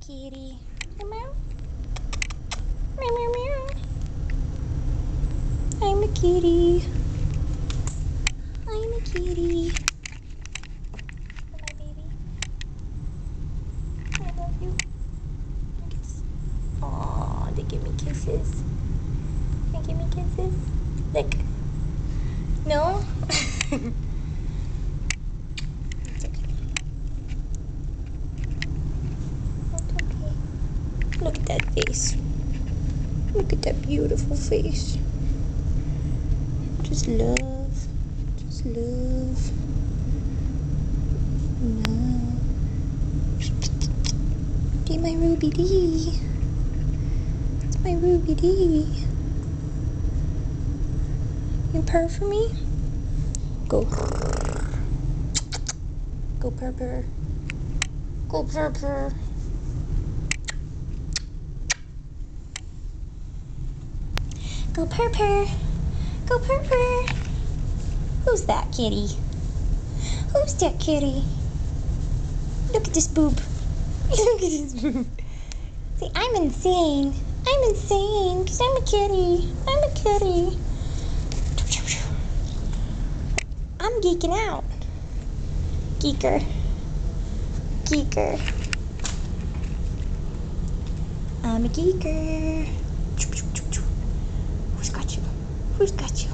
kitty. Meow. Meow, meow, meow. I'm a kitty. I'm a kitty. Oh, my baby. I love you. Aw, they give me kisses. They give me kisses. Lick. No? It's okay. It's okay. Look at that face. Look at that beautiful face. Just love. Just love. Love. Be my Ruby D. It's my Ruby D. You purr for me? Go. Go purr purr. Go purr purr. Go purr purr. Go purr purr. Who's that kitty? Who's that kitty? Look at this boob. Look at this boob. See, I'm insane. I'm insane because I'm a kitty. I'm a kitty. I'm geeking out. Geeker. Geeker. I'm a geeker. Who's got you? Who's got you?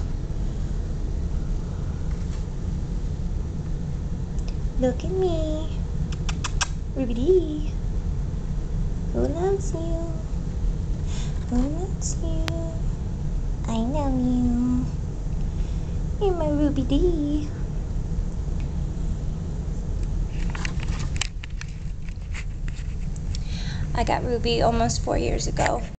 Look at me. Ruby D. Who loves you? Who loves you? I know you. You're my Ruby D. I got Ruby almost 4 years ago.